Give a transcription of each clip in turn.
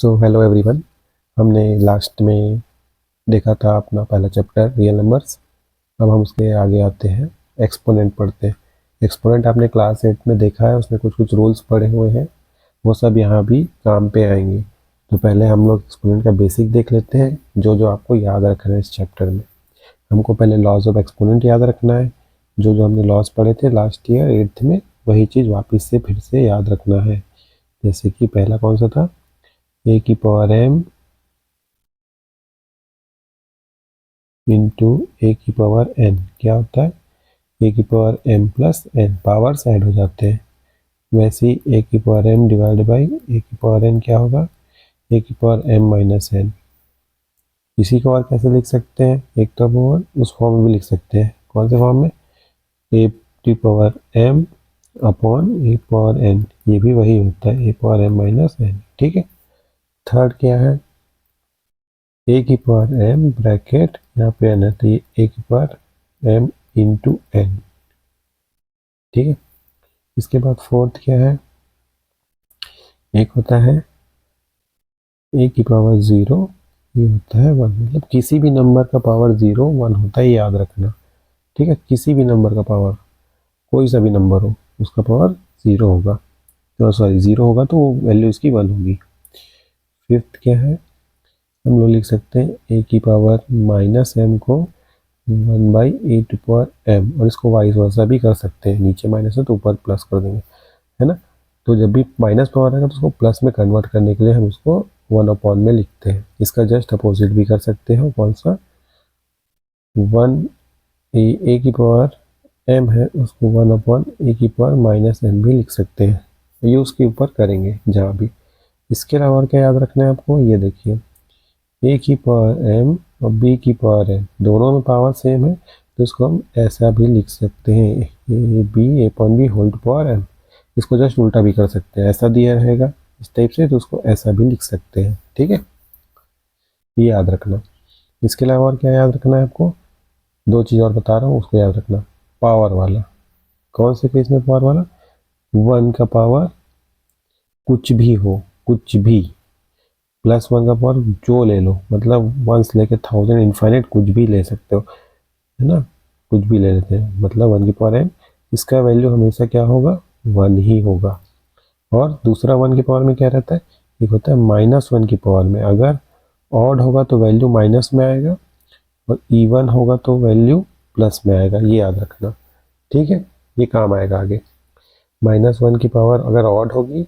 So hello everyone. हमने last में देखा था अपना पहला चैप्टर रियल नंबर्स। अब हम उसके आगे आते हैं, एक्सपोनेंट पढ़ते हैं। एक्सपोनेंट आपने क्लास 8 में देखा है, उसमें कुछ कुछ रूल्स पढ़े हुए हैं, वो सब यहाँ भी काम पे आएंगे। तो पहले हम लोग एक्सपोनेंट का बेसिक देख लेते हैं, जो जो आपको याद रखना है इस चैप्टर में। हमको पहले लॉज ऑफ एक्सपोनेंट याद रखना है। जो जो हमने लॉज पढ़े थे लास्ट ईयर 8th में, वही चीज़ वापस से फिर से याद रखना है। जैसे कि पहला कौन सा था, ए की पावर एम इंटू ए की पावर एन। क्या होता है, ए की power m plus n, powers add हो जाते हैं। वैसे ही ए की पावर एम डिवाइड बाई ए की पावर एन क्या होगा, ए की पावर एम माइनस एन। इसी को और कैसे लिख सकते हैं, एक तो हम उस फॉर्म में भी लिख सकते हैं। कौन से फॉर्म में, ए की पावर एम अपॉन ए पावर एन, ये भी वही होता है, ए पावर एम माइनस एन। ठीक है। थर्ड क्या है, ए की पावर एम ब्रैकेट यहाँ पे एन है, तो ये ए की पावर एम इंटू एन। ठीक है। इसके बाद फोर्थ क्या है, एक होता है ए की पावर 0, ये होता है 1। मतलब किसी भी नंबर का पावर 0 1 होता है, याद रखना। ठीक है, किसी भी नंबर का पावर, कोई सा भी नंबर हो, उसका पावर 0 होगा। तो सॉरी 0 होगा तो वैल्यू इसकी 1 होगी। फिफ्थ क्या है, हम लोग लिख सकते हैं ए की पावर माइनस एम को 1 by a to power m, और इसको वाइस वर्सा भी कर सकते हैं। नीचे माइनस है तो ऊपर प्लस कर देंगे, है ना। तो जब भी माइनस पावर आएगा तो उसको प्लस में कन्वर्ट करने के लिए हम उसको 1 अपॉन में लिखते हैं। इसका जस्ट अपोजिट भी कर सकते हैं। कौन सा, 1 ए की पावर एम है, उसको 1 अपॉन ए की पावर माइनस एम भी लिख सकते हैं। ये उसके ऊपर करेंगे जहाँ भी। इसके अलावा और क्या याद रखना है आपको, ये देखिए, ए की पावर एम और बी की पावर एम, दोनों में पावर सेम है, तो इसको हम ऐसा भी लिख सकते हैं, a b a upon b whole to power m. इसको जस्ट उल्टा भी कर सकते हैं, ऐसा दिया रहेगा इस टाइप से, तो उसको ऐसा भी लिख सकते हैं। ठीक है, ये याद रखना। इसके अलावा और क्या याद रखना है आपको, दो चीज़ और बता रहा हूँ, उसको याद रखना। पावर वाला, कौन से केस में पावर वाला, 1 का पावर कुछ भी हो, कुछ भी, प्लस 1 का पावर जो ले लो, मतलब 1 से लेके 1000 इनफाइनाइट कुछ भी ले सकते हो, है ना। कुछ भी ले लेते हैं, मतलब 1 की पावर एम, इसका वैल्यू हमेशा क्या होगा, 1 ही होगा। और दूसरा 1 की पावर में क्या रहता है, एक होता है -1 की पावर में, अगर ऑड होगा तो वैल्यू माइनस में आएगा, और इवन होगा तो वैल्यू प्लस में आएगा। ये याद रखना। ठीक है, ये काम आएगा आगे। -1 की पावर अगर ऑड होगी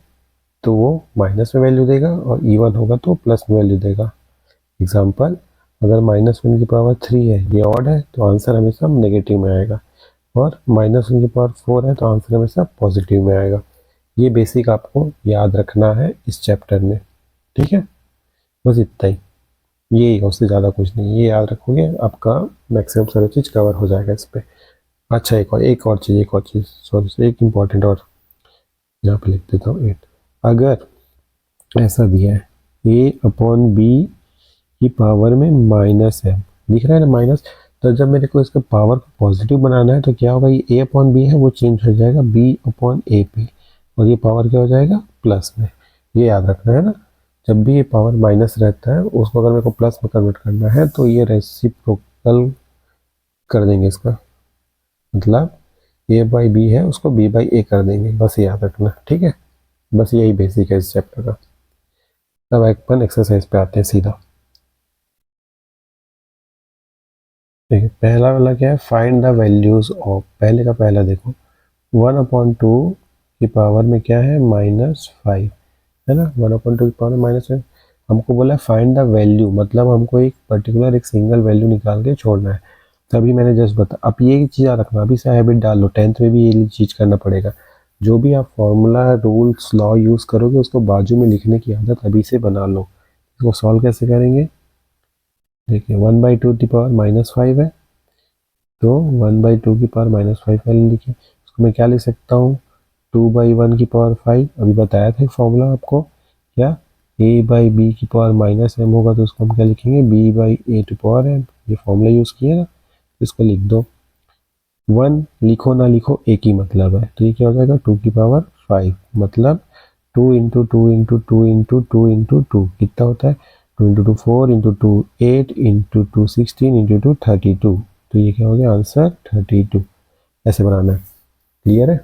तो वो माइनस में वैल्यू देगा, और इवन होगा तो प्लस में वैल्यू देगा। एग्जाम्पल, अगर -1 की पावर 3 है, ये ऑड है, तो आंसर हमेशा नेगेटिव में आएगा, और -1 की पावर 4 है तो आंसर हमेशा पॉजिटिव में आएगा। ये बेसिक आपको याद रखना है इस चैप्टर में। ठीक है, बस इतना ही, ये उससे ज़्यादा कुछ नहीं। ये याद रखोगे आपका मैक्सिमम सारी चीज़ कवर हो जाएगा इस पर। अच्छा, एक और चीज़ सॉरी, एक इम्पॉर्टेंट और यहाँ पे लिख देता हूँ 8। अगर ऐसा दिया है ए अपॉन बी की पावर में माइनस है, दिख रहा है ना माइनस, तो जब मेरे को इसका पावर को पॉजिटिव बनाना है तो क्या होगा, ये ए अपॉन बी है वो चेंज हो जाएगा बी अपॉन ए पे, और ये पावर क्या हो जाएगा, प्लस में। ये याद रखना है ना, जब भी ये पावर माइनस रहता है उसको अगर मेरे को प्लस में कन्वर्ट करना है तो ये रेसिप्रोकल कर देंगे इसका, मतलब ए बाई बी है उसको बी बाई ए कर देंगे, बस ये याद रखना। ठीक है, बस यही बेसिक है इस चैप्टर का। अब अपन एक्सरसाइज पे आते हैं सीधा। ठीक है, पहला वाला क्या है, फाइंड द वैल्यूज ऑफ, पहले का पहला देखो, 1/2 की पावर में क्या है, -5, है ना। 1/2 की पावर में -5, हमको बोला फाइंड द वैल्यू, मतलब हमको एक पर्टिकुलर एक सिंगल वैल्यू निकाल के छोड़ना है। तभी मैंने जस्ट बता, अब ये चीज़ याद रखना, अभी से हैबिट डाल लो, 10th में भी ये चीज़ करना पड़ेगा। जो भी आप फॉर्मूला रूल्स लॉ यूज़ करोगे उसको बाजू में लिखने की आदत अभी से बना लो। इसको सॉल्व कैसे करेंगे, देखिए 1/2 की पावर -5 है, तो 1/2 की पावर -5 पहले लिखिए। उसको मैं क्या लिख सकता हूँ, 2/1 की पावर 5, अभी बताया था एक फॉर्मूला आपको, क्या, a/b की पावर -m होगा तो उसको हम क्या लिखेंगे, b/a टू पावर m। ये फॉर्मूला यूज़ किए ना, इसको लिख दो। 1 लिखो ना लिखो एक ही मतलब है, तो ये क्या हो जाएगा, 2 की पावर 5, मतलब 2 into two into two into two into two कितना होता है, 2 into two 4 into two 8 into two 16 into two 32। तो ये क्या हो गया आंसर 32। ऐसे बनाना है। क्लियर है।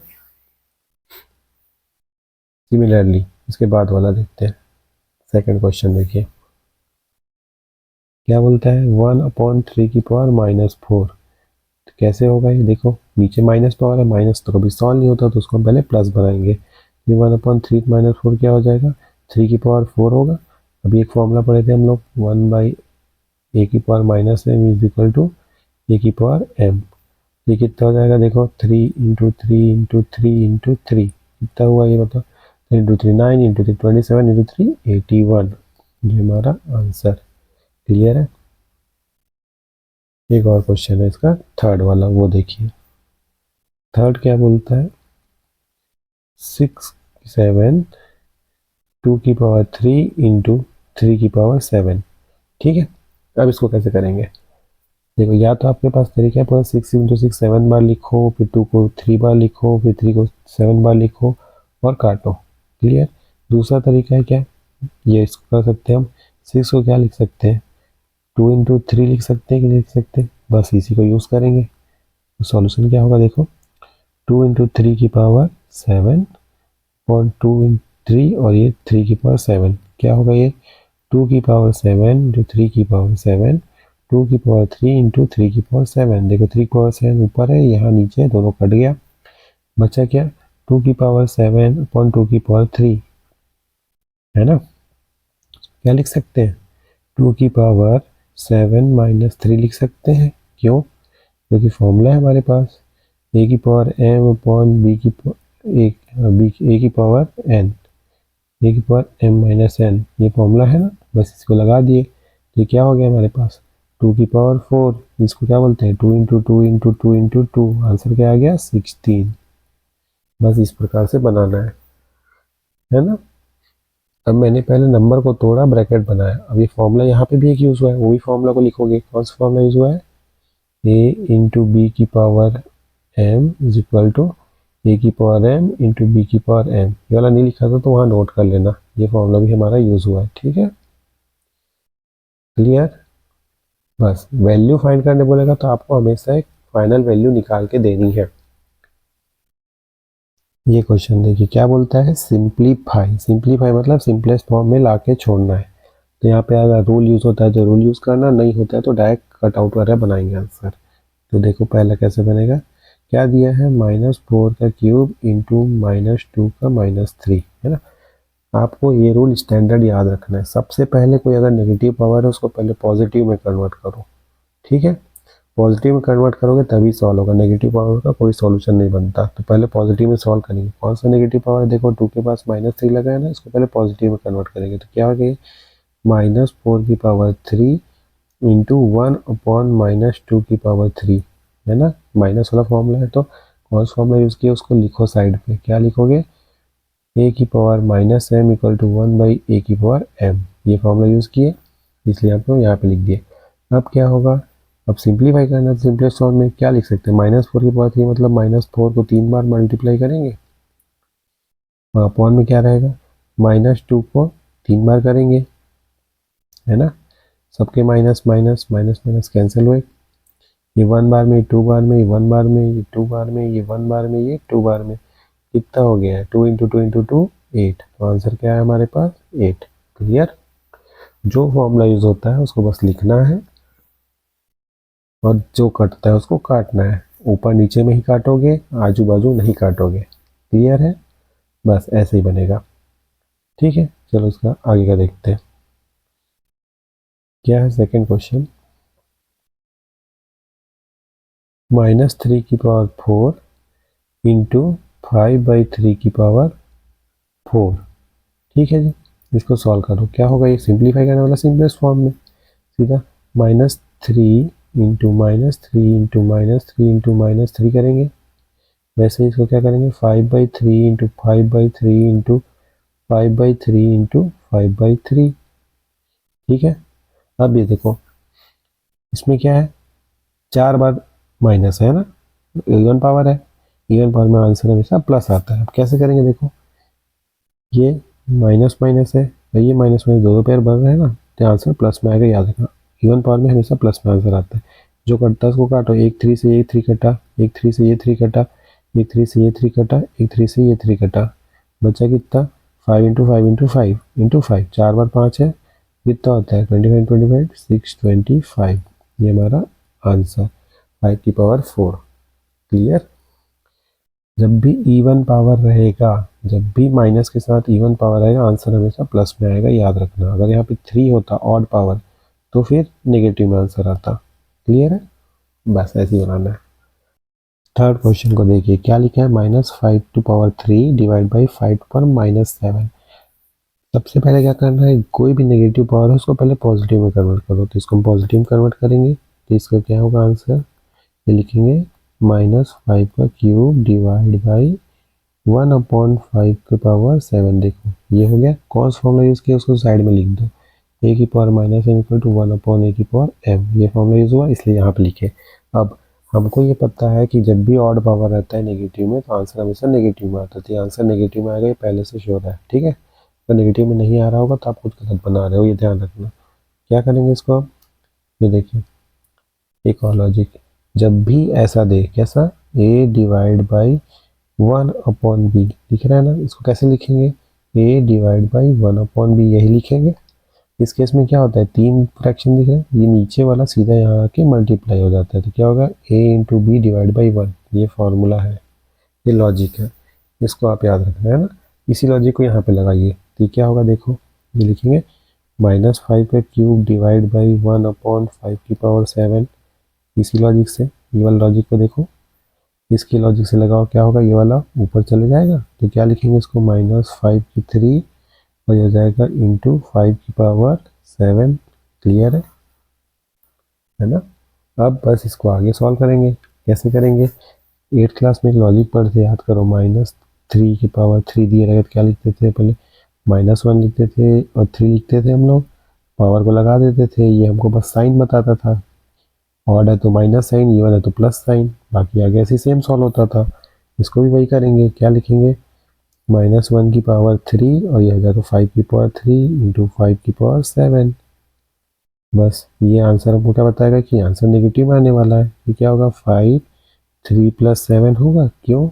सिमिलरली इसके बाद वाला देखते हैं। सेकंड क्वेश्चन देखिए क्या बोलता है 1/3 की पावर -4। तो कैसे होगा ये, देखो नीचे माइनस पावर है, माइनस तो कभी सॉल्व नहीं होता तो उसको हम पहले प्लस बनाएंगे। ये 1/3 -4 क्या हो जाएगा, 3 की पावर 4 होगा। अभी एक फॉर्मूला पढ़े थे हम लोग 1/a की power -m is equal to a की पावर m। ये कितना हो जाएगा, देखो 3 into three into three into three कितना हुआ ये बताओ, 3 into three 9 into three 27 into three 81। ये हमारा आंसर। क्लियर है। एक और क्वेश्चन है इसका थर्ड वाला, वो देखिए। थर्ड क्या बोलता है 6 7 2 की पावर 3 इंटू 3 की पावर 7। ठीक है। अब इसको कैसे करेंगे, देखो या तो आपके पास तरीका है पूरा 6 इंटू 6 7 बार लिखो, फिर 2 को 3 बार लिखो, फिर 3 को 7 बार लिखो और काटो। क्लियर। दूसरा तरीका है क्या, ये इसको कर सकते हैं हम, 6 को क्या लिख सकते हैं 2 इंटू थ्री लिख सकते हैं कि नहीं लिख सकते, बस इसी को यूज़ करेंगे। तो सॉल्यूशन क्या होगा, देखो 2 इंटू थ्री की पावर 7 और 2 इन 3 और ये 3 की पावर 7 क्या होगा, ये 2 की पावर 7 इंटू 3 की पावर 7 2 की पावर 3 इंटू 3 की पावर 7। देखो 3 की पावर 7 ऊपर है, यहाँ नीचे है, दोनों कट गया, बचा क्या 2 की पावर 7 अपॉन 2 की पावर 3 है ना। क्या लिख सकते हैं 2 की पावर 7 -3 लिख सकते हैं। क्यों, क्योंकि फॉर्मूला है हमारे पास ए की पावर m अपॉन बी की ए की पावर n, ए की पावर m माइनस n, ये फॉर्मूला है ना, बस इसको लगा दिए। तो क्या हो गया हमारे पास 2 की पावर 4, इसको क्या बोलते हैं 2 into two into two into two, answer क्या आ गया 16। बस इस प्रकार से बनाना है ना। अब मैंने पहले नंबर को तोड़ा, ब्रैकेट बनाया, अब ये फॉर्मूला यहाँ पे भी एक यूज़ हुआ है, वही फॉर्मूला को लिखोगे। कौन सा फॉर्मूला यूज़ हुआ है, ए इंटू बी की power m is equal to A की पावर m इंटू बी की पावर m। ये वाला नहीं लिखा था तो वहाँ नोट कर लेना, ये फॉर्मूला भी हमारा यूज़ हुआ है। ठीक है। क्लियर। बस वैल्यू फाइंड करने बोलेगा तो आपको हमेशा एक फाइनल वैल्यू निकाल के देनी है। ये क्वेश्चन देखिए क्या बोलता है सिंप्लीफाई। सिंप्लीफाई मतलब सिंपलेस्ट फॉर्म में लाके छोड़ना है। तो यहाँ पे अगर रूल यूज़ होता है तो रूल यूज़ करना, नहीं होता है तो डायरेक्ट कट आउट करके बनाएंगे आंसर। तो देखो पहला कैसे बनेगा, क्या दिया है -4 का क्यूब इंटू -2 का -3 है ना। आपको ये रूल स्टैंडर्ड याद रखना है, सबसे पहले कोई अगर नेगेटिव पावर है उसको पहले पॉजिटिव में कन्वर्ट करो। ठीक है। पॉजिटिव में कन्वर्ट करोगे तभी सॉल्व होगा, नेगेटिव पावर का कोई सॉल्यूशन नहीं बनता। तो पहले पॉजिटिव में सॉल्व करेंगे। कौन सा नेगेटिव पावर है, देखो 2 के पास -3 लगा है ना, इसको पहले पॉजिटिव में कन्वर्ट करेंगे तो क्या हो गया -4 की पावर 3 इंटू 1 अपॉन -2 की पावर 3 है ना। माइनस वाला फॉर्मूला है तो कौन सा फॉर्मूला यूज़ किया उसको लिखो साइड पे, क्या लिखोगे ए की power -m equal to 1/a की पावर m। ये फॉर्मूला यूज़ किए इसलिए आपको यहाँ पे लिख दिए। अब क्या होगा, अब सिंप्लीफाई करना है, सिंपलेस्ट फॉर्म में क्या लिख सकते हैं -4 की पावर 3 मतलब -4 को 3 बार मल्टीप्लाई करेंगे और अपॉन में क्या रहेगा -2 को 3 बार करेंगे है ना। सबके minus minus minus minus cancel हुए, ये 1 बार में 2 बार में, ये 1 बार में, ये 2 बार में, ये 1 बार में, ये 2 बार में, कितना हो गया है 2 इंटू टू इंटू टू 8। तो आंसर क्या है हमारे पास 8। क्लियर। जो फॉर्मूला यूज होता है उसको बस लिखना है और जो कटता है उसको काटना है, ऊपर नीचे में ही काटोगे, आजू बाजू नहीं काटोगे। क्लियर है। बस ऐसे ही बनेगा। ठीक है, चलो इसका आगे का देखते हैं। क्या है सेकंड क्वेश्चन, -3 की पावर 4 इंटू 5/3 की पावर 4। ठीक है जी, इसको सॉल्व करो, क्या होगा, ये सिंप्लीफाई करने वाला सिंपलेस्ट फॉर्म में सीधा -3 इंटू -3 इंटू -3 इंटू -3 करेंगे। वैसे ही इसको क्या करेंगे 5/3 इंटू 5/3 इंटू 5/3 इंटू 5/3। ठीक है। अब ये देखो इसमें क्या है 4 बार माइनस है ना, इवन पावर है, इवन पावर में आंसर हमेशा प्लस आता है। अब कैसे करेंगे देखो ये माइनस माइनस है, ये माइनस माइनस दो पेयर बन रहे हैं ना, तो आंसर प्लस में आएगा, याद रखना। इवन पावर में हमेशा प्लस में आंसर आता है। जो कटता है उसको काटो, एक 3 से ये 3 कटा, एक 3 से ये 3 कटा, एक 3 से ये 3 कटा, एक 3 से ये 3 कटा, बचा कितना 5 इंटू 5 इंटू 5 इंटू 5, 4 बार 5 है, कितना होता है 25 25 625, ये हमारा आंसर 5 की पावर 4। क्लियर। जब भी इवन पावर रहेगा, जब भी माइनस के साथ इवन पावर आएगा, आंसर हमेशा प्लस में आएगा, याद रखना। अगर यहाँ पे 3 होता ऑड पावर तो फिर नेगेटिव में आंसर आता। क्लियर है, बस ऐसे ही बनाना है। थर्ड क्वेश्चन को देखिए, क्या लिखा है, -5 टू पावर 3 डिवाइड बाई 5 पर -7। सबसे पहले क्या करना है, कोई भी नेगेटिव पावर है उसको पहले पॉजिटिव में कन्वर्ट करो, तो इसको हम पॉजिटिव में कन्वर्ट करेंगे, तो इसका क्या होगा आंसर, ये लिखेंगे -5 का क्यूब डिवाइड बाई 1/5 के पावर 7। देखो ये हो गया, कौन सा फॉर्मूला यूज़ किया उसको साइड में लिख दो, ए की power -m equal to 1/a की पावर m, ये फॉर्मूला यूज़ हुआ इसलिए यहाँ पे लिखे। अब हमको ये पता है कि जब भी ऑड पावर रहता है नेगेटिव में तो आंसर हमेशा नेगेटिव में आता है, तो आंसर नेगेटिव में आएगा, ये पहले से श्योर है। ठीक है, अगर नेगेटिव में नहीं आ रहा होगा तो आप कुछ गलत बना रहे हो, ये ध्यान रखना। क्या करेंगे इसको अब, ये देखिए एक और लॉजिक, जब भी ऐसा दे, कैसा, a डिवाइड बाई 1/b लिख रहा है ना, इसको कैसे लिखेंगे, a डिवाइड बाई 1/b, यही लिखेंगे। इस केस में क्या होता है, 3 फ्रैक्शन दिख रहे हैं, ये नीचे वाला सीधा यहाँ आके मल्टीप्लाई हो जाता है, तो क्या होगा a into b divide by 1, ये फॉर्मूला है, ये लॉजिक है, इसको आप याद रखना है ना। इसी लॉजिक को यहाँ पे लगाइए, तो क्या होगा देखो, ये लिखेंगे -5 का क्यूब डिवाइड बाई 1/5 की पावर 7। इसी लॉजिक से ये वाला लॉजिक को देखो, इसकी लॉजिक से लगाओ, क्या होगा, ये वाला ऊपर चले जाएगा, तो क्या लिखेंगे इसको, -5 की 3 और ये हो जाएगा इंटू 5 की पावर 7। क्लियर है ना। अब बस इसको आगे सॉल्व करेंगे, कैसे करेंगे, 8th क्लास में एक लॉजिक पढ़ते, याद करो, -3 की पावर 3 दिए रहेगा तो क्या लिखते थे, पहले -1 लिखते थे और 3 लिखते थे हम लोग, पावर को लगा देते थे, ये हमको बस साइन बताता था, ऑड है तो माइनस साइन, इवन है तो प्लस साइन, बाकी आगे ऐसे सेम सॉल्व होता था। इसको भी वही करेंगे, क्या लिखेंगे, -1 की पावर 3 और यह हो जाएगा 5 की पावर 3 इंटू 5 की पावर 7। बस ये आंसर हमको क्या बताएगा कि आंसर नेगेटिव आने वाला है, ये क्या होगा 5 3 प्लस 7 होगा, क्यों,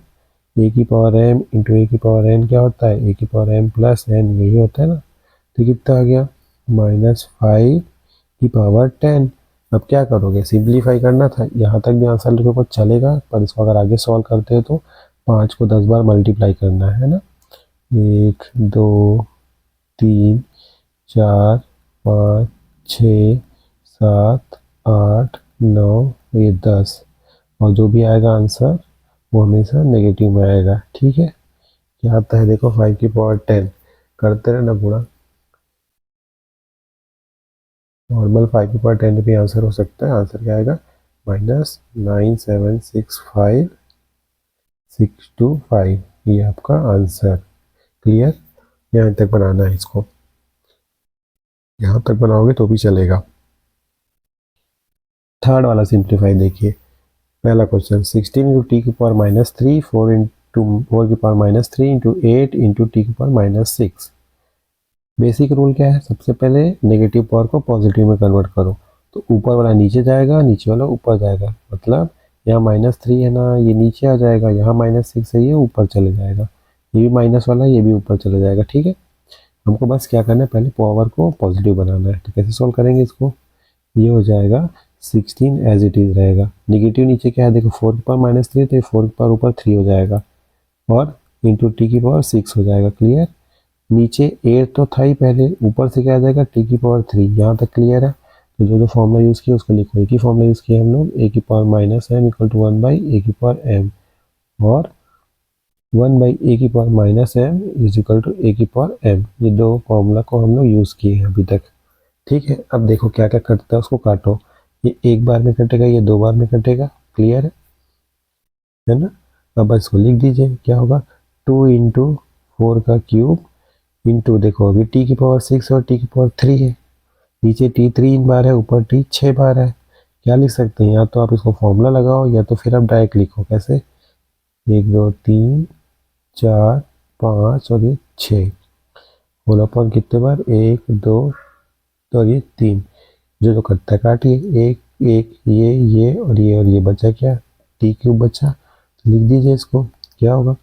ए की पावर m इंटू ए की पावर n क्या होता है, ए की पावर m प्लस n, यही होता है ना। तो कितना आ गया, -5 की पावर 10। अब क्या करोगे, सिंप्लीफाई करना था, यहाँ तक भी आंसर लिखोगे चलेगा, पर इसको अगर आगे सॉल्व करते हो तो 5 को 10 बार मल्टीप्लाई करना है ना, 1 2 3 4 5 6 7 8 9, ये 10, और जो भी आएगा आंसर वो हमेशा नेगेटिव में आएगा। ठीक है, क्या आता है देखो, 5 की पावर 10 करते रहना गुणा, नॉर्मल 5 की पावर 10 भी आंसर हो सकता है, आंसर क्या आएगा -9765625, ये आपका आंसर। क्लियर, यहाँ तक बनाना है इसको, यहाँ तक बनाओगे तो भी चलेगा। थर्ड वाला सिंप्लीफाई देखिए, पहला क्वेश्चन 16 इंटू टी की पावर -3 4 इंटू 4 की पावर -3 इंटू 8 इंटू टी की पावर -6। बेसिक रूल क्या है, सबसे पहले नेगेटिव पावर को पॉजिटिव में कन्वर्ट करो, तो ऊपर वाला नीचे जाएगा, नीचे वाला ऊपर जाएगा, मतलब यहाँ -3 है ना, ये नीचे आ जाएगा, यहाँ -6 है, ये ऊपर चले जाएगा, ये भी माइनस वाला ये भी ऊपर चले जाएगा। ठीक है, हमको बस क्या करना है, पहले पावर को पॉजिटिव बनाना है, तो कैसे सॉल्व करेंगे इसको, ये हो जाएगा 16 एज इट इज़ रहेगा, निगेटिव नीचे क्या है देखो, 4 की पावर -3 तो ये 4 की पावर ऊपर 3 हो जाएगा, और इंटू टी की पावर 6 हो जाएगा। क्लियर, नीचे 8 तो था ही पहले, ऊपर से क्या आ जाएगा टी की पावर 3, यहाँ तक क्लियर है। तो जो जो फॉर्मूला यूज़ किया उसको लिखो, एक ही फॉर्मूला यूज़ किया हम लोग, ए की power -m equal to 1 by ए की पावर m, और 1 बाई ए की power -m is equal to A की पावर m, ये दो फॉर्मूला को हम लोग यूज़ किए हैं अभी तक। ठीक है, अब देखो क्या क्या कटता है उसको काटो, ये एक बार में कटेगा, ये 2 बार में कटेगा। क्लियर है ना। अब बस इसको लिख दीजिए, क्या होगा 2 इंटू 4 का क्यूब इंटू, देखो अभी टी की पावर 6 और टी की पावर 3 है, नीचे टी 3 बार है, ऊपर टी 6 बार है। क्या लिख सकते हैं, या तो आप इसको फॉर्मूला लगाओ या तो फिर आप डायरेक्ट लिखो, कैसे, 1 2 3 4 5 और ये 6, होल अपॉन कितने बार, 1 2 तो ये 3, जो कटता है काटिए, एक एक ये और ये बचा क्या, टी क्यूब बचा, तो लिख दीजिए इसको, क्या होगा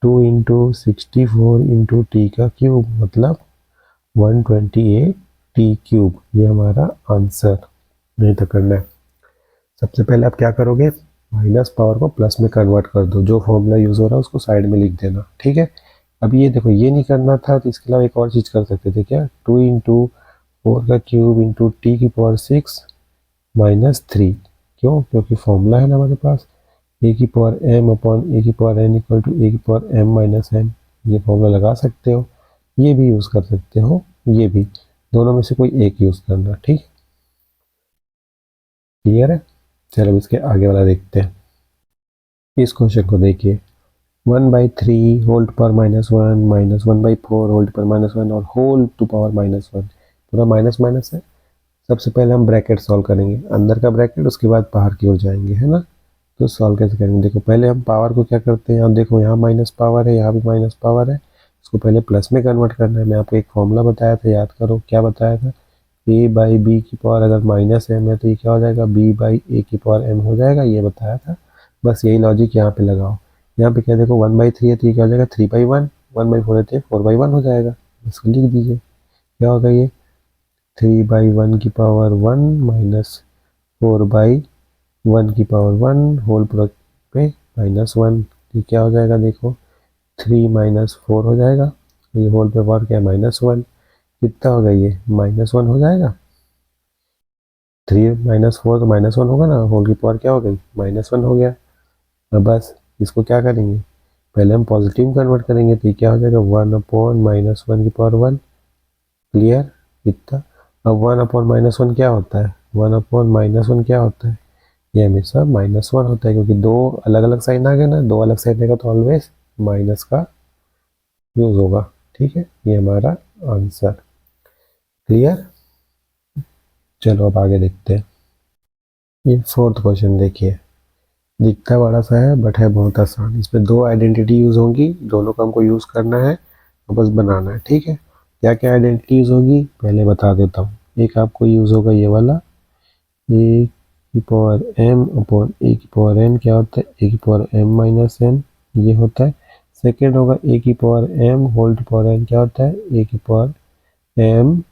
2 इंटू 64 इंटू टी का क्यूब मतलब 128 टी क्यूब, ये हमारा आंसर नहीं तो करना है। सबसे पहले आप क्या करोगे, माइनस पावर को प्लस में कन्वर्ट कर दो, जो फॉर्मूला यूज हो रहा है उसको साइड में लिख देना, ठीक है। अब ये देखो ये नहीं करना था तो इसके अलावा एक और चीज कर सकते थे, क्या 2 इंटू 4 का क्यूब इंटू टी की पावर 6 माइनस 3, क्यों, क्योंकि फॉर्मूला है ना हमारे पास ए की पावर एम अपॉन ए की power N equal to A की पावर एम माइनस एन, ये फॉर्मूला लगा सकते हो, ये भी यूज कर सकते हो, ये भी, दोनों में से कोई एक यूज करना, ठीक, क्लियर है। चलो अब इसके आगे वाला देखते हैं। इस क्वेश्चन को देखिए, 1/3 होल पावर -1 -1/4 होल पावर -1 और होल टू पावर -1, पूरा माइनस माइनस है। सबसे पहले हम ब्रैकेट सॉल्व करेंगे, अंदर का ब्रैकेट, उसके बाद बाहर की ओर जाएंगे, है ना। तो सॉल्व कैसे करेंगे, देखो पहले हम पावर को क्या करते हैं, यहाँ देखो यहाँ माइनस पावर है, यहाँ भी माइनस पावर है, इसको पहले प्लस में कन्वर्ट करना है। मैं आपको एक फॉर्मूला बताया था, याद करो क्या बताया था, ए बाई बी की पावर अगर माइनस एम है तो ये क्या हो जाएगा, बी बाई ए की पावर एम हो जाएगा, ये बताया था। बस यही लॉजिक यहाँ पे लगाओ। यहाँ पे क्या देखो 1/3 है तो ये क्या हो जाएगा 3/1, 1/4 है तो 4/1 हो जाएगा, इसको लिख दीजिए, क्या होगा ये 3/1 की पावर 1 माइनस 4/1 की पावर 1 होल प्रोडक्ट पे -1, ये क्या हो जाएगा देखो 3 माइनस 4 हो जाएगा, ये होल पे पावर क्या है -1, कितना होगा ये -1 हो जाएगा, 3 माइनस 4 तो -1 होगा ना, होल की पावर क्या हो गई -1 हो गया। अब बस इसको क्या करेंगे, पहले हम पॉजिटिव कन्वर्ट करेंगे तो ये क्या हो जाएगा 1/-1 की पावर 1, क्लियर, इतना। अब 1/-1 क्या होता है, 1/-1 क्या होता है, ये हमेशा -1 होता है, क्योंकि दो अलग अलग साइन आ गए ना, दो अलग साइन रहेगा तो ऑलवेज माइनस का यूज होगा, ठीक है, ये हमारा आंसर, क्लियर। चलो अब आगे देखते हैं। ये फोर्थ क्वेश्चन देखिए, दिखता बड़ा सा है बट है बहुत आसान, इसमें दो आइडेंटिटी यूज होंगी, दोनों का हमको यूज करना है और बस बनाना है, ठीक है। क्या क्या आइडेंटिटी यूज होगी पहले बता देता हूँ। एक आपको यूज होगा ये वाला, ए की पावर एम अपॉन ए की पावर एन, क्या होता है ए की पावर एम माइनस एन, ये होता है। सेकेंड होगा ए की power m whole to power n, क्या होता है ए की पावर एम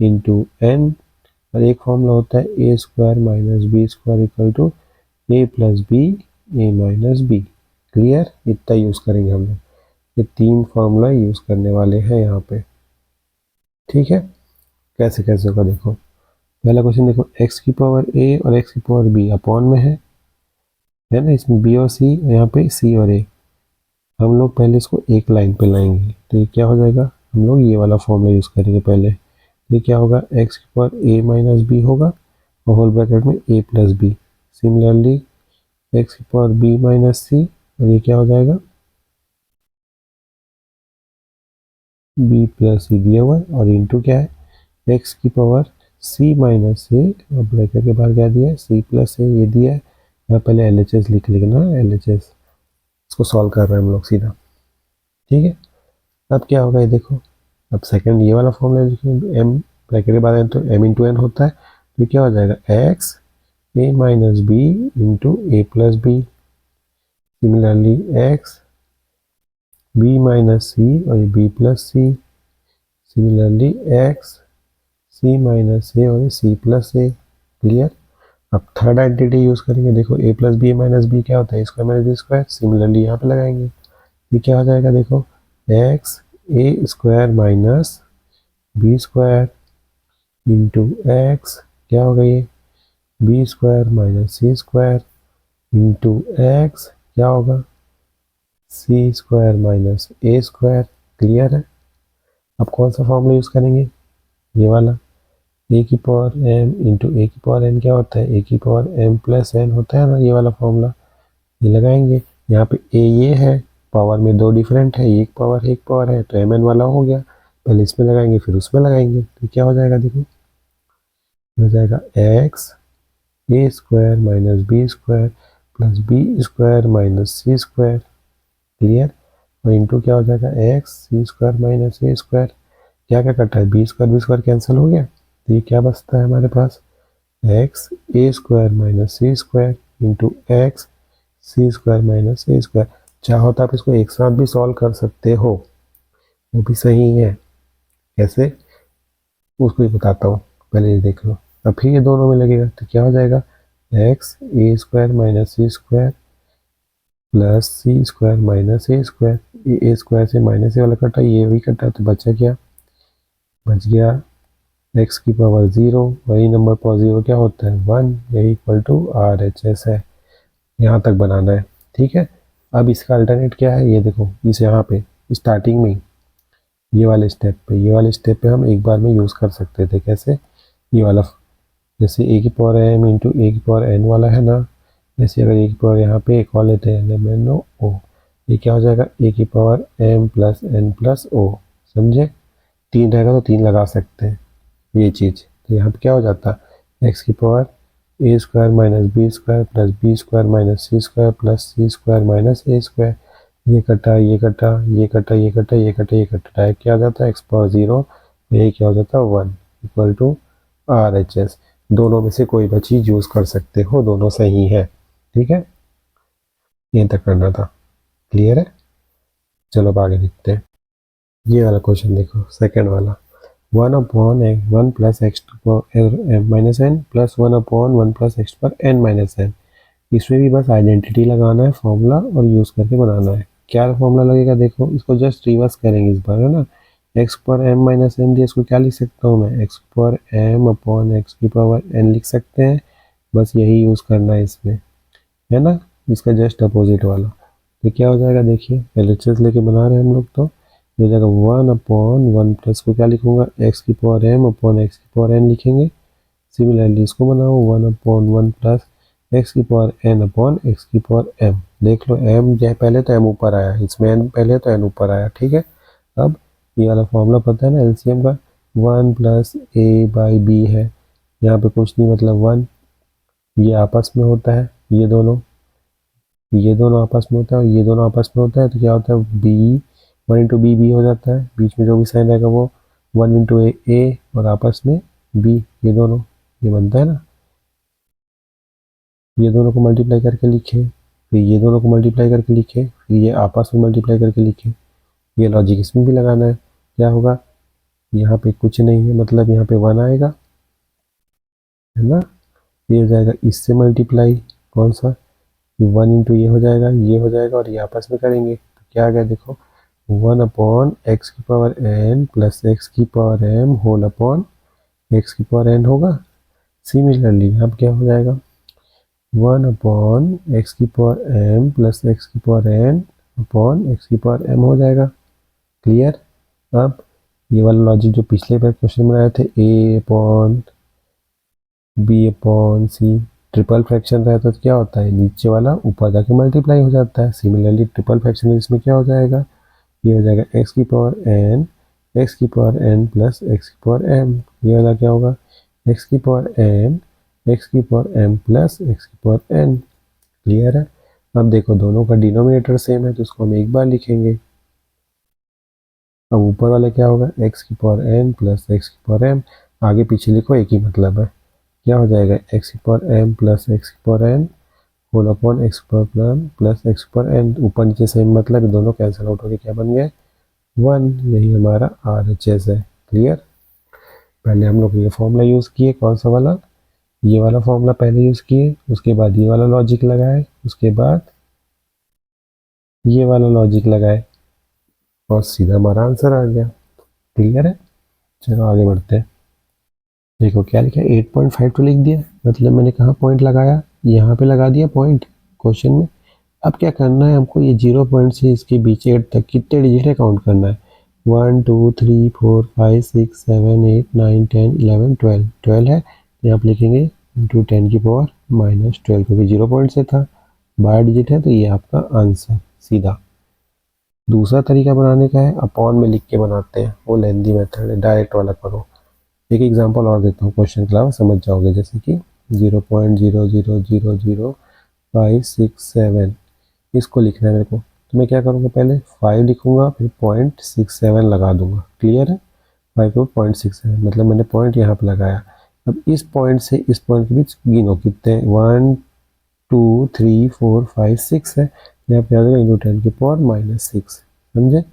इंटू एन, और एक फॉर्मूला होता है A square minus B square equal to A plus B A minus B, clear, इतना यूज करेंगे हम लोग, ये तीन फॉर्मूला यूज करने वाले हैं यहाँ पे, ठीक है। कैसे कैसे होगा देखो, पहला क्वेश्चन देखो, x की पावर a और x की पावर b अपॉन में है ना, इसमें b और c, यहाँ पे c और a, हम लोग पहले इसको एक लाइन पे लाएंगे तो ये क्या हो जाएगा, हम लोग ये वाला फॉर्मूला यूज करेंगे पहले, तो ये क्या होगा x की पावर a माइनस b होगा और होल ब्रैकेट में a plus B, similarly x की पावर b माइनस c, और ये क्या हो जाएगा b प्लस सी दिया हुआ है, और इंटू क्या है x की पावर c माइनस ए, और ब्रैकेट के बाहर क्या दिया है c प्लस ए, ये दिया है। यहाँ पहले एल एच एस लिख लेना, एल एच एस, इसको सॉल्व कर रहे हैं हम लोग सीधा, ठीक है। अब क्या होगा ये देखो, अब सेकंड ये वाला फॉर्मूला लिखेंगे, m ब्रैकेट के बाद तो m इंटू एन होता है, तो क्या हो जाएगा x a minus B into A plus B, similarly x b minus C और ये b plus C, similarly x c minus A और c प्लस ए, क्लियर। अब थर्ड आइडेंटिटी यूज करेंगे, देखो a plus B minus B क्या होता है, square minus B square, similarly यहाँ पे लगाएंगे, ये क्या हो जाएगा देखो x a square minus B square into x, क्या होगा ये बी स्क्वायर माइनस सी स्क्वायर इंटू एक्स, क्या होगा सी स्क्वायर माइनस ए स्क्वायर, क्लियर है। अब कौन सा फॉर्मूला यूज करेंगे, ये वाला, ए की पावर एम इंटू ए की पावर एन क्या होता है, ए की पावर एम प्लस एन होता है ना, ये वाला फॉर्मूला, ये लगाएंगे। यहाँ पे ए ये है, पावर में दो डिफरेंट है, एक पावर है तो एम एन वाला हो गया, पहले इसमें लगाएंगे फिर उसमें लगाएंगे, तो क्या हो जाएगा देखो, हो जाएगा X A square minus B square plus B square minus C square, clear, और इंटू क्या हो जाएगा एक्स सी स्क्वायर माइनस ए स्क्वायर, क्या क्या कटा है, बी स्क्वायर कैंसिल हो गया, तो ये क्या बचता है हमारे पास, x A square minus C square into x C square minus A square. चाहो तो आप इसको एक साथ भी सॉल्व कर सकते हो, वो भी सही है। कैसे, उसको ही बताता हूँ, पहले ये देख लो। अब फिर ये दोनों में लगेगा तो क्या हो जाएगा, X A square minus C square plus C square minus A square. ये ए स्क्वायर से माइनस ए वाला कटा, ये भी कटा, तो बचा क्या, बच गया एक्स की पावर 0, वही नंबर पर 0 क्या होता है 1, यही equal to R H S है। यहाँ तक बनाना है, ठीक है। अब इसका अल्टरनेट क्या है, ये देखो, इस यहाँ पे स्टार्टिंग में ये वाले स्टेप पे हम एक बार में यूज़ कर सकते थे। कैसे, ये वाला, जैसे ए की पावर एम इंटू ए की पावर एन वाला है ना, जैसे अगर ए की पावर यहाँ पे एक और लेते हैं एम एन ओ ओ, ये क्या हो जाएगा, ए की power m plus n plus o, समझे। 3 रहेगा तो 3 लगा सकते हैं ये चीज़, तो यहाँ पे क्या हो जाता, एक्स की power A square minus B square plus B square minus C square plus C square minus A square. ये कटा, ये कटा, ये कटा, ये कटा, ये कटा, ये कटा, डायरेक्ट क्या हो जाता है एक्स पावर 0, ये क्या हो जाता है 1 equal to R H S. दोनों में से कोई भी चीज़ यूज़ कर सकते हो, दोनों सही है, ठीक है। ये तक करना था, क्लियर है। चलो अब आगे देखते हैं। ये वाला क्वेश्चन देखो, सेकंड वाला, 1 plus x minus n plus 1 plus x पर एन माइनस एन। इसमें भी बस आइडेंटिटी लगाना है, फॉर्मूला, और यूज़ करके बनाना है। क्या फॉर्मूला लगेगा, देखो इसको जस्ट रिवर्स करेंगे इस बार, है ना। एक्स पर एम माइनस एन दिया, इसको क्या लिख सकता हूँ मैं, एक्स पर एम अपॉन एक्स की पावर एन लिख सकते हैं। बस यही यूज़ करना है इसमें, है ना, इसका जस्ट अपोजिट वाला। तो क्या हो जाएगा, देखिए एलएचएस लेके बना रहे हैं हम लोग, तो ये हो जाएगा 1/1 प्लस को क्या लिखूंगा, एक्स की पावर एम अपॉन एक्स की पावर एन लिखेंगे। सिमिलरली इसको बनाओ 1/1 प्लस एक्स की पावर एन अपॉन एक्स की पावर एम। देख लो एम जो है पहले तो एम ऊपर आया, इसमें एन पहले तो एन ऊपर आया, ठीक है। अब ये वाला फॉर्मूला पता है ना एलसीएम का, 1 प्लस ए बाई बी है, यहाँ पे कुछ नहीं मतलब 1, ये आपस में होता है, ये दोनों आपस में होता है और ये दोनों आपस में होता है, तो क्या होता है बी, 1 इंटू बी बी हो जाता है, बीच में जो भी साइन रहेगा वो 1 इंटू ए और आपस में बी, ये दोनों, ये बनता है ना। ये दोनों को मल्टीप्लाई करके लिखे, फिर ये दोनों को मल्टीप्लाई करके लिखे, फिर ये आपस में मल्टीप्लाई करके लिखे। ये लॉजिक इसमें भी लगाना है। क्या होगा, यहाँ पे कुछ नहीं है, मतलब यहाँ पे 1 आएगा, है ना। ये हो जाएगा इससे मल्टीप्लाई, कौन सा, 1 इंटू ये हो जाएगा, ये हो जाएगा, और ये आपस में करेंगे तो क्या आ गया, देखो 1 अपॉन एक्स की पावर एन प्लस एक्स की power m whole upon x की पावर एन होगा। सिमिलरली अब क्या हो जाएगा, 1 अपॉन एक्स की पावर एम प्लस एक्स की पावर एन अपॉन एक्स की पावर एम हो जाएगा, क्लियर। अब ये वाला लॉजिक जो पिछले बार क्वेश्चन में आए थे, ए अपॉन बी अपॉन सी, ट्रिपल फ्रैक्शन रहता है तो क्या होता है, नीचे वाला ऊपर जाके मल्टीप्लाई हो जाता है। सिमिलरली ट्रिपल फ्रैक्शन में इसमें क्या हो जाएगा, ये हो जाएगा एक्स की पावर एन प्लस एक्स की पावर एम। ये वाला क्या होगा, एक्स की पावर एम प्लस एक्स की पावर एन, क्लियर है। अब देखो दोनों का डिनोमिनेटर सेम है तो उसको हम एक बार लिखेंगे। अब ऊपर वाला क्या होगा, एक्स की पावर एन प्लस एक्स की पावर एम, आगे पीछे लिखो एक ही मतलब है। क्या हो जाएगा, एक्स की पावर एम प्लस एक्स की power n whole upon x की पावर एम प्लस एक्स की पावर एन, ऊपर नीचे सेम मतलब, दोनों कैंसिल आउट होकर क्या बन गया 1, यही हमारा आर एच एस है, क्लियर। पहले हम लोग ये फॉर्मूला यूज़ किए, कौन सा वाला, ये वाला फॉर्मूला पहले यूज़ किए, उसके बाद ये वाला लॉजिक लगाए, उसके बाद ये वाला लॉजिक लगाए, और सीधा हमारा आंसर आ गया, क्लियर है। चलो आगे बढ़ते हैं। देखो क्या लिखा है, 8.52 लिख दिया, मतलब मैंने कहाँ पॉइंट लगाया, यहाँ पे लगा दिया पॉइंट क्वेश्चन में। अब क्या करना है हमको, ये 0 पॉइंट से इसके बीच 8 तक कितने डिजिट है काउंट करना है, 1 2 3 4 5 6 7 8 9 10 11 12, 12 है, यहाँ पे लिखेंगे इंटू 10 की पावर माइनस 12, क्योंकि 0 पॉइंट से था, 12 डिजिट है, तो ये आपका आंसर सीधा। दूसरा तरीका बनाने का है, अपॉन में लिख के बनाते हैं, वो लेंदी मेथड है, डायरेक्ट वाला करो। एक एग्जांपल और देता हूँ क्वेश्चन के अलावा, समझ जाओगे, जैसे कि 0.0000567, इसको लिखना है मेरे को, तो मैं क्या करूँगा, पहले 5 लिखूँगा, फिर 0.67 लगा दूंगा, क्लियर है। 5 को 0.6 है, मतलब मैंने पॉइंट यहाँ पे लगाया। अब इस पॉइंट से इस पॉइंट के बीच गिनो कितने हैं, 1 2 3 4 5 6 है, यहाँ पे आ जाएगा इंटू 10 की पावर -6। समझे?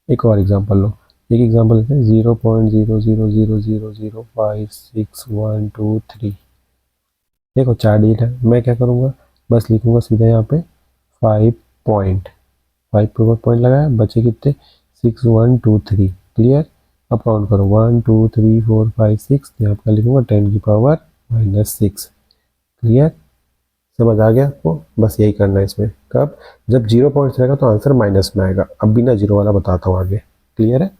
एक और एग्जांपल लो, एक एग्जांपल लेते हैं 0.0000056123। देखो 4 डिजिट है, मैं क्या करूँगा, बस लिखूँगा सीधा यहाँ पे 5 पॉइंट, 5 के ऊपर पॉइंट लगाया, बचे कितने 6123। क्लियर? अब काउंट करो 1 2 3 4 5 6, यहाँ पर लिखूँगा 10 की पावर -6। क्लियर? समझ आ गया आपको? बस यही करना है इसमें। कब? जब 0 पॉइंट्स रहेगा तो आंसर माइनस में आएगा। अब बिना जीरो वाला बताता हूँ आगे। क्लियर है?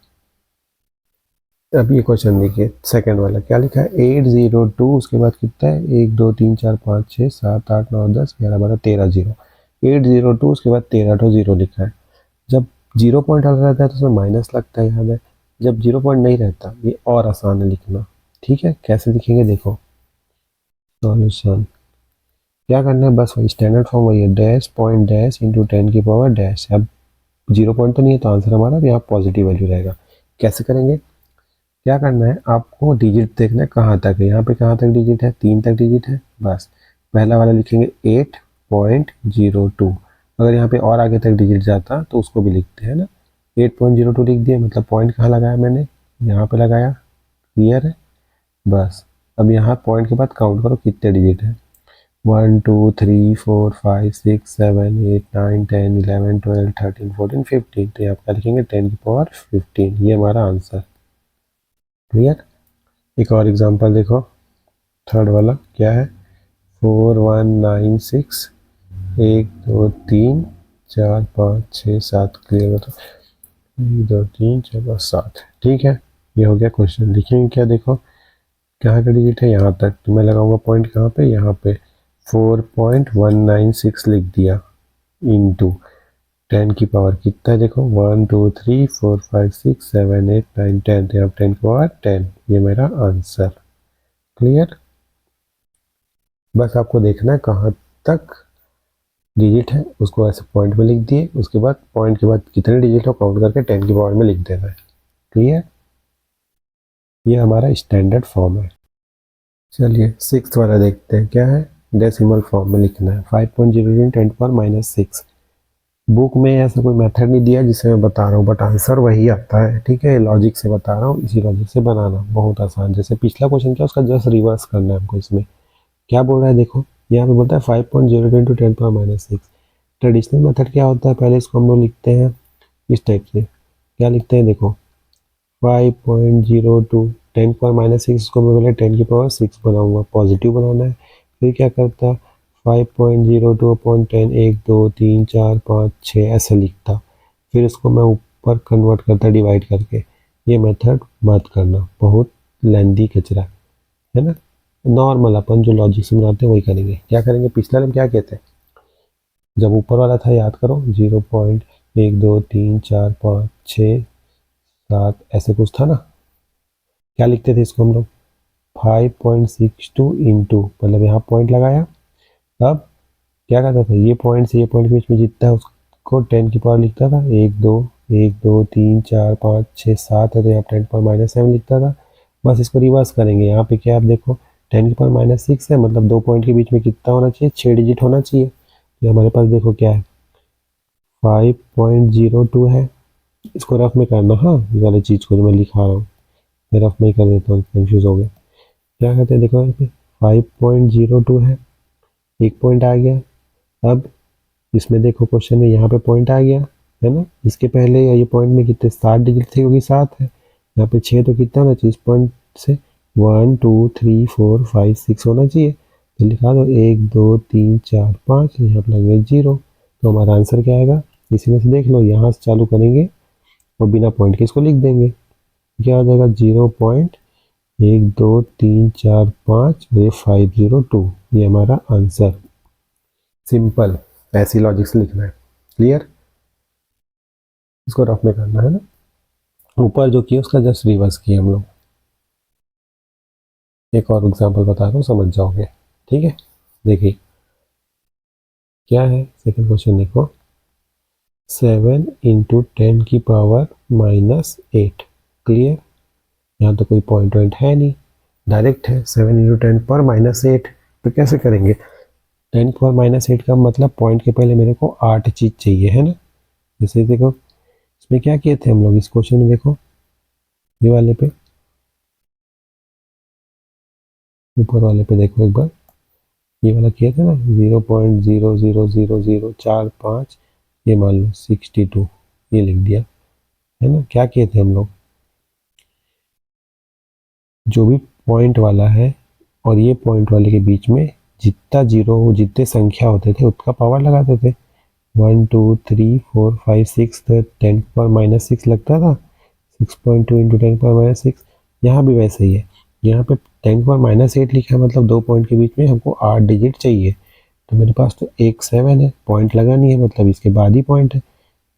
अब ये क्वेश्चन देखिए, सेकंड वाला क्या लिखा है, 802, उसके बाद कितना है 1 2 3 4 5 6 7 8 9 10 11 12 13 जीरो, 802 उसके बाद 13 तो जीरो लिखा है। जब 0 पॉइंट अलग रहता है तो उसमें माइनस लगता है, याद है। जब 0 पॉइंट नहीं रहता, ये और आसान है लिखना। ठीक है, कैसे लिखेंगे देखो। सॉल्यूशन क्या करना है, बस वही स्टैंडर्ड फॉर्म वही है, डैश पॉइंट डैश इंटू 10 की पावर डैश। अब 0 पॉइंट तो नहीं है तो आंसर हमारा यहाँ पॉजिटिव वैल्यू रहेगा। कैसे करेंगे, क्या करना है, आपको डिजिट देखना है कहाँ तक है। यहाँ पे कहाँ तक डिजिट है, 3 तक डिजिट है। बस पहला वाला लिखेंगे 8.02। अगर यहाँ पे और आगे तक डिजिट जाता तो उसको भी लिखते हैं ना। 8.02 लिख दिया, मतलब पॉइंट कहाँ लगाया मैंने, यहाँ पे लगाया। क्लियर है? बस अब यहाँ पॉइंट के बाद काउंट करो कितने डिजिट है, 1 2 3 4 5 6 7 8 9 10 11 12 13 14 15। तो यहाँ पे लिखेंगे 10 की पावर 15, ये हमारा आंसर। क्लियर? एक और एग्जांपल देखो, थर्ड वाला क्या है, 4196 1 2 3 4 5 6 7। क्लियर हो तो 1 2 3 4 5 7। ठीक है, ये हो गया क्वेश्चन। लिखेंगे क्या, देखो कहाँ का डिजिट है, यहाँ तक, तो मैं लगाऊंगा पॉइंट कहाँ पे, यहाँ पे 4.196 लिख दिया इंटू 10 की पावर कितना है, देखो 1 2 3 4 5 6 7 8 9 10, तो यहाँ 10 की पावर 10, ये मेरा आंसर। क्लियर? बस आपको देखना है कहाँ तक डिजिट है, उसको ऐसे पॉइंट में लिख दिए, उसके बाद पॉइंट के बाद कितने डिजिट हो काउंट करके 10 की पावर में लिख देना है। क्लियर? ये हमारा स्टैंडर्ड फॉर्म है। चलिए सिक्स्थ वाला देखते हैं, क्या है, डेसिमल फॉर्म में लिखना है 5.0 10 पावर -6। बुक में ऐसा कोई मेथड नहीं दिया जिसे मैं बता रहा हूँ, बट आंसर वही आता है। ठीक है, लॉजिक से बता रहा हूँ, इसी लॉजिक से बनाना बहुत आसान। जैसे पिछला क्वेश्चन क्या, उसका जस्ट रिवर्स करना है हमको। इसमें क्या बोल रहा है देखो, यहाँ पे बोलता है 5.0 × 10 पावर -6। ट्रेडिशनल मेथड क्या होता है, पहले इसको हम लोग लिखते हैं इस टाइप से। क्या लिखते हैं देखो, 5.02 10 पावर -6, इसको मैं पहले 10 की पावर 6 बनाऊंगा, पॉजिटिव बनाना है। फिर क्या करता, 5.02 अपॉन 10 1 2 3 4 5 6 ऐसे लिखता। फिर इसको मैं ऊपर कन्वर्ट करता डिवाइड करके। ये मेथड मत करना, बहुत लेंदी कचरा है ना। नॉर्मल अपन जो लॉजिक से बनाते हैं वही करेंगे। क्या करेंगे, पिछले वाले में क्या कहते हैं, जब ऊपर वाला था याद करो, 0.1 2 3 4 5 6 7 ऐसे कुछ था ना। क्या लिखते थे इसको हम लोग, 5.62 इंटू, मतलब यहाँ पॉइंट लगाया। अब क्या करता था, ये पॉइंट से ये पॉइंट के बीच में जितना है उसको 10 की पावर लिखता था, 1 2 3 4 5 6 7 है, तो यहाँ 10 पावर -7 लिखता था। बस इसको रिवर्स करेंगे, यहाँ पे क्या आप देखो 10 की पावर -6 है, मतलब दो पॉइंट के बीच में कितना होना चाहिए, 6 डिजिट होना चाहिए। तो हमारे पास देखो क्या है, 5.02 है। इसको रफ में करना, हाँ ये वाली चीज़ को जो मैं लिखा रहा हूँ मैं रफ में ही कर देता हूँ, कंफ्यूज हो गया। क्या कहते हैं देखो, यहाँ पे 5.02 है, एक पॉइंट आ गया। अब इसमें देखो क्वेश्चन में यहाँ पे पॉइंट आ गया है ना। इसके पहले ये पॉइंट में कितने 7 डिजिट थे, क्योंकि 7 है। यहाँ पे 6 तो कितना होना चाहिए, इस पॉइंट से 1 2 3 4 5 6 होना चाहिए। तो लिखा दो 1 2 3 4 5, यहाँ पर लगेगा 0। तो हमारा आंसर क्या आएगा, इसी में से देख लो, यहाँ से चालू करेंगे और बिना पॉइंट के इसको लिख देंगे। क्या हो जाएगा, 0.1 2 3 4 5 ये 502, ये हमारा आंसर। सिंपल, ऐसी लॉजिक से लिखना है। क्लियर? इसको रफ में करना है ना, ऊपर जो किया उसका जस्ट रिवर्स किया हम लोग। एक और एग्जांपल बता रहा हूँ, समझ जाओगे। ठीक है, देखिए क्या है, सेकंड क्वेश्चन देखो, 7 × 10 की पावर -8। क्लियर? यहाँ तो कोई पॉइंट वॉइंट है नहीं, डायरेक्ट है 7 इंटू 10 पावर माइनस 8। तो कैसे करेंगे? 10 पावर माइनस 8 का मतलब पॉइंट के पहले मेरे को 8 चीज़ चाहिए, है ना। जैसे देखो इसमें क्या किए थे हम लोग, इस क्वेश्चन में देखो ये वाले पे, ऊपर वाले पे देखो एक बार, ये वाला किया था ना 0.0000045, ये मान लो 62, ये लिख दिया, है ना। क्या किए थे हम लोग, जो भी पॉइंट वाला है और ये पॉइंट वाले के बीच में जितना जीरो हो, जितने संख्या होते थे उसका पावर लगाते थे। 1 2 3 4 5 6, तो 10 पावर माइनस 6 लगता था, 6.2 इंटू 10 पावर माइनस 6। यहाँ भी वैसे ही है, यहाँ पे 10 पावर माइनस 8 लिखा है, मतलब दो पॉइंट के बीच में हमको 8 डिजिट चाहिए। तो मेरे पास तो एक 7 है, पॉइंट लगा नहीं है, मतलब इसके बाद ही पॉइंट है।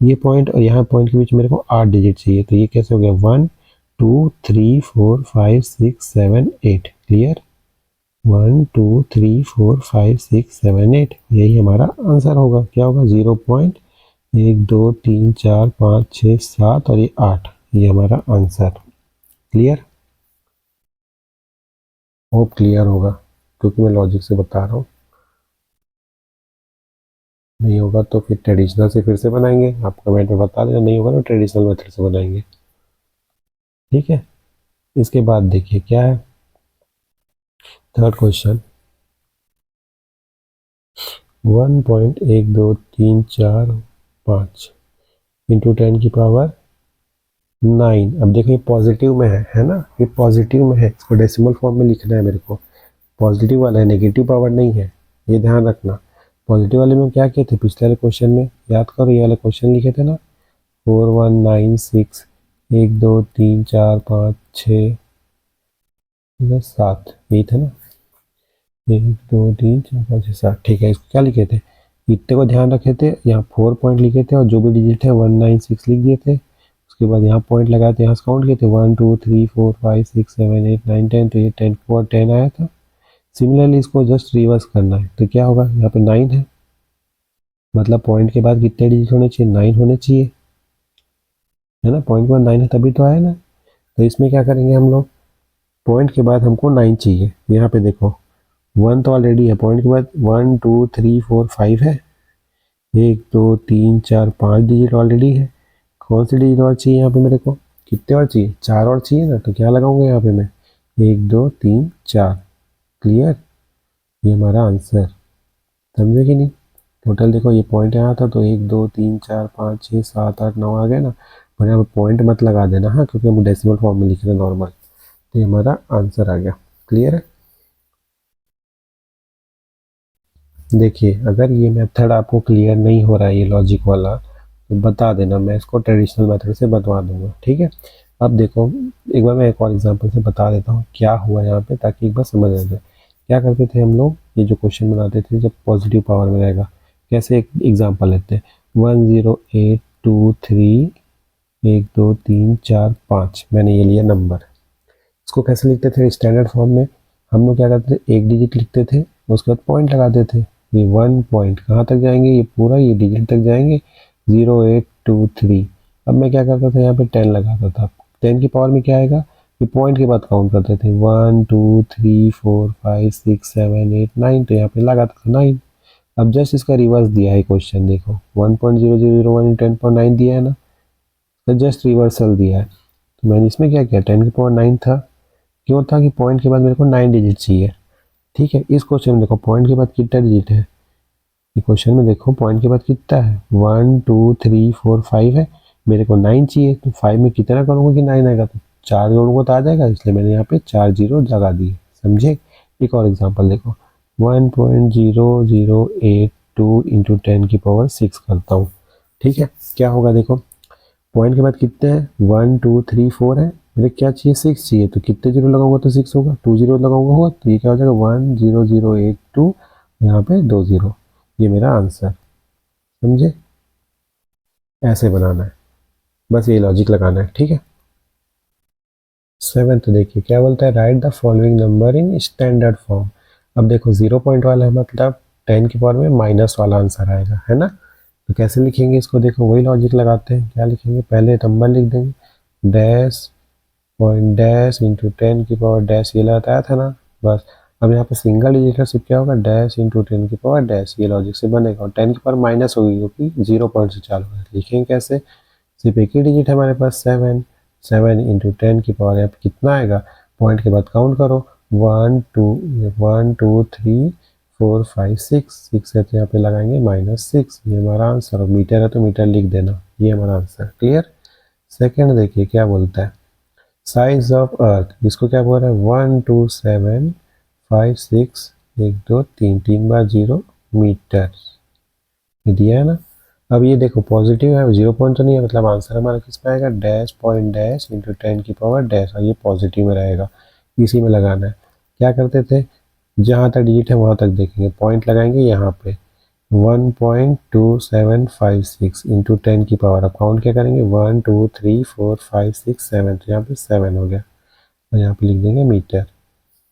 ये पॉइंट और यहाँ पॉइंट के बीच मेरे को 8 डिजिट चाहिए, तो ये कैसे हो गया 1 2 3 4 5 6 7 8। क्लियर? 1 2 3 4 5 6 7 8, यही हमारा आंसर होगा। क्या होगा? 0.1 2 3 4 5 6 7 और ये 8, ये हमारा आंसर। क्लियर? होप क्लियर होगा, क्योंकि मैं लॉजिक से बता रहा हूँ। नहीं होगा तो फिर ट्रेडिशनल से फिर से बनाएंगे, आप कमेंट में बता देना। नहीं होगा तो ट्रेडिशनल मेथड से बनाएंगे, ठीक है। इसके बाद देखिए क्या है, थर्ड क्वेश्चन। 1.1234 इंटू 10 की पावर 9। अब देखो ये पॉजिटिव में है ना, ये पॉजिटिव में है, इसको डेसिमल फॉर्म में लिखना है मेरे को। पॉजिटिव वाला है, नेगेटिव पावर नहीं है, ये ध्यान रखना। पॉजिटिव वाले में क्या किए थे पिछले वाले क्वेश्चन में, याद करो, ये वाले क्वेश्चन लिखे थे ना, 4196 1 2 3 4 5 6 7, यही था ना, 1 2 3 4 5 6 7। ठीक है, इसको क्या लिखे थे, इतने को ध्यान रखे थे, यहाँ 4 पॉइंट लिखे थे और जो भी डिजिट है 196 लिख दिए थे। उसके बाद यहाँ पॉइंट लगाए थे, यहाँ से काउंट किए थे 1 2 3 4 5 6 7 8 9 10, तो ये 10 को 10 आया था। सिमिलरली इसको जस्ट रिवर्स करना है, तो क्या होगा, यहाँ पे 9 है, मतलब पॉइंट के बाद कितने डिजिट होने चाहिए, 9 होने चाहिए, है ना। पॉइंट के बाद 9 है तभी तो आया ना। तो इसमें क्या करेंगे हम लोग, पॉइंट के बाद हमको 9 चाहिए, यहाँ पे देखो 1 तो ऑलरेडी है, पॉइंट के बाद 1 2 3 4 5 है, 1 2 3 4 5 डिजिट ऑलरेडी है। कौन सी डिजिट और चाहिए यहाँ पे मेरे को, कितने और चाहिए, 4 और चाहिए ना। तो क्या लगाऊंगा यहाँ पे मैं, 1 2 3 4। क्लियर? ये हमारा आंसर, समझे कि नहीं। टोटल देखो ये पॉइंट यहाँ था, तो 1 2 3 4 5 6 7 8 9 आ गए ना। पर यहाँ पे पॉइंट मत लगा देना, हाँ, क्योंकि हम डेसिमल फॉर्म में लिख रहे हैं नॉर्मल। तो ये हमारा आंसर आ गया। क्लियर है? देखिए अगर ये मेथड आपको क्लियर नहीं हो रहा है, ये लॉजिक वाला, तो बता देना, मैं इसको ट्रेडिशनल मेथड से बतवा दूंगा, ठीक है। अब देखो एक बार मैं एक और एग्जांपल से बता देता हूँ क्या हुआ यहाँ पे, ताकि एक बार समझ आ जाए। क्या करते थे हम लोग, ये जो क्वेश्चन बनाते थे जब पॉजिटिव पावर में रहेगा, कैसे, एक एग्जाम्पल लेते हैं, 10823 1 2 3 4 5, मैंने ये लिया नंबर। इसको कैसे लिखते थे स्टैंडर्ड फॉर्म में, हम लोग क्या करते थे, एक डिजिट लिखते थे, उसके बाद पॉइंट लगाते थे। ये 1 पॉइंट कहाँ तक जाएंगे, ये पूरा ये डिजिट तक जाएंगे, 0823। अब मैं क्या करता था, यहाँ पे 10 लगाता था। 10 की पावर में क्या आएगा, ये पॉइंट के बाद काउंट करते थे, 1 2 3 4 5 6 7 8 9, तो यहाँ पे लगाता था 9। अब जस्ट इसका रिवर्स दिया है क्वेश्चन, देखो 1.0001 10.9 दिया है ना, तो जस्ट रिवर्सल दिया है। तो मैंने इसमें क्या किया, 10 की पावर 9 था, क्यों था कि पॉइंट के बाद मेरे को 9 डिजिट चाहिए, ठीक है। इस क्वेश्चन में देखो पॉइंट के बाद कितना डिजिट है, ये क्वेश्चन में देखो पॉइंट के बाद कितना है, 1 2 3 4 5 है, मेरे को 9 चाहिए, तो 5 में कितना करूँगा कि 9 आएगा, तो 4 जोड़ूंगा तो आ जाएगा, इसलिए मैंने यहाँ पे 4 जीरो लगा दिए, समझे। एक और एग्जाम्पल देखो, 1.0082 इंटू 10 की पावर 6 करता हूँ, ठीक है। क्या होगा देखो, पॉइंट के बाद कितने हैं, 1 2 3 4 है, मुझे क्या चाहिए, 6 चाहिए, तो कितने जीरो लगाऊंगा तो 6 होगा, 2 जीरो लगाऊंगा होगा, तो ये क्या हो जाएगा 10082, यहाँ पे 2 जीरो, ये मेरा आंसर, समझे। ऐसे बनाना है, बस ये लॉजिक लगाना है, ठीक है। सेवेंथ देखिए क्या बोलता है, right the following number in standard form. अब देखो 0 पॉइंट वाला है, मतलब 10 की पावर में माइनस वाला आंसर आएगा, है ना। तो कैसे लिखेंगे इसको, देखो वही लॉजिक लगाते हैं, क्या लिखेंगे, पहले नंबर लिख देंगे, डैश पॉइंट डैश इंटू 10 की पावर डैश, ये लगाया था ना बस। अब यहाँ पे सिंगल डिजिट है, सिर्फ क्या होगा डैश इंटू 10 की पावर डैश, ये लॉजिक से बनेगा। और 10 की पावर माइनस होगी क्योंकि 0 पॉइंट से चालू है। लिखेंगे कैसे, सिर्फ एक ही डिजिट है हमारे पास 7, 7 इंटू 10 की पावर यहाँ पे कितना आएगा, पॉइंट के बाद काउंट करो 1 2 3 4 5 6 है तो यहाँ पे लगाएंगे -6, ये हमारा आंसर। और मीटर है तो मीटर लिख देना, ये हमारा आंसर। क्लियर। सेकंड देखिए क्या बोलता है, साइज ऑफ अर्थ, इसको क्या बोल रहा है 1 2 7 5 6 1 2 3, 3 बार 0 मीटर, ये दिया है ना। अब ये देखो पॉजिटिव है, 0 पॉइंट तो नहीं है, मतलब आंसर हमारा किस में आएगा, डैश पॉइंट डैश इंटू 10 की पावर डैश, और ये पॉजिटिव में रहेगा, इसी में लगाना है। क्या करते थे, जहाँ तक डिजिट है वहाँ तक देखेंगे, पॉइंट लगाएंगे यहाँ पे 1.2756 इंटू 10 की पावर। अब काउंट क्या करेंगे 1 2 3 4 5 6 7, तो यहाँ पे 7 हो गया, और यहाँ पे लिख देंगे मीटर।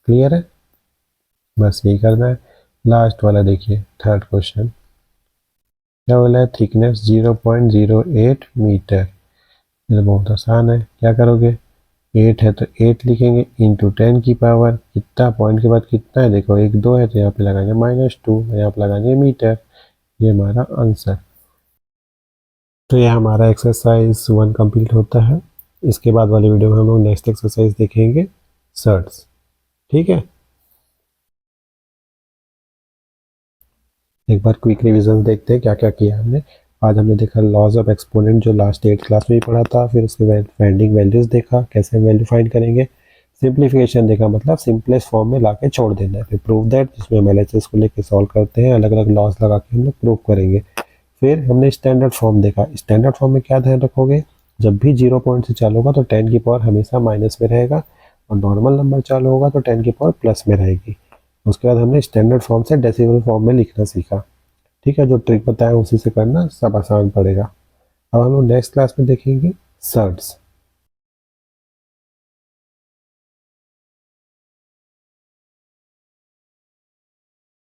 क्लियर है, बस यही करना है। लास्ट वाला देखिए, थर्ड क्वेश्चन क्या बोला है, थिकनेस 0.08 मीटर। ये तो बहुत आसान है, क्या करोगे 8 है तो 8 लिखेंगे इंटू 10 की पावर कितना, पॉइंट के बाद कितना है देखो 1 2 है तो यहाँ पे लगाएंगे -2, यहाँ पे लगाएंगे मीटर, ये हमारा आंसर। तो ये हमारा एक्सरसाइज 1 कंप्लीट होता है। इसके बाद वाली वीडियो में हम लोग नेक्स्ट एक्सरसाइज देखेंगे सर्ट्स। ठीक है, एक बार क्विक रिवीजन देखते हैं क्या क्या किया हमने। आज हमने देखा लॉज ऑफ एक्सपोनेंट, जो लास्ट 8 क्लास में ही पढ़ा था। फिर उसके बाद फाइंडिंग वैल्यूज देखा, कैसे हम वैल्यू फाइंड करेंगे। सिंप्लीफिकेशन देखा, मतलब सिंपलेस्ट फॉर्म में लाके छोड़ देना है। फिर प्रूव दैट, जिसमें हम LHS को लेके सॉल्व करते हैं, अलग अलग लॉज लगा के हम लोग प्रूव करेंगे। फिर हमने स्टैंडर्ड फॉर्म देखा। स्टैंडर्ड फॉर्म में क्या ध्यान रखोगे, जब भी 0 पॉइंट से चालू होगा तो 10 की पावर हमेशा माइनस में रहेगा, और नॉर्मल नंबर चालू होगा तो 10 की पावर प्लस में रहेगी। उसके बाद हमने स्टैंडर्ड फॉर्म से डेसिमल फॉर्म में लिखना सीखा। ठीक है, जो ट्रिक बताया उसी से करना, सब आसान पड़ेगा। अब हम लोग नेक्स्ट क्लास में देखेंगे सर्ट्स।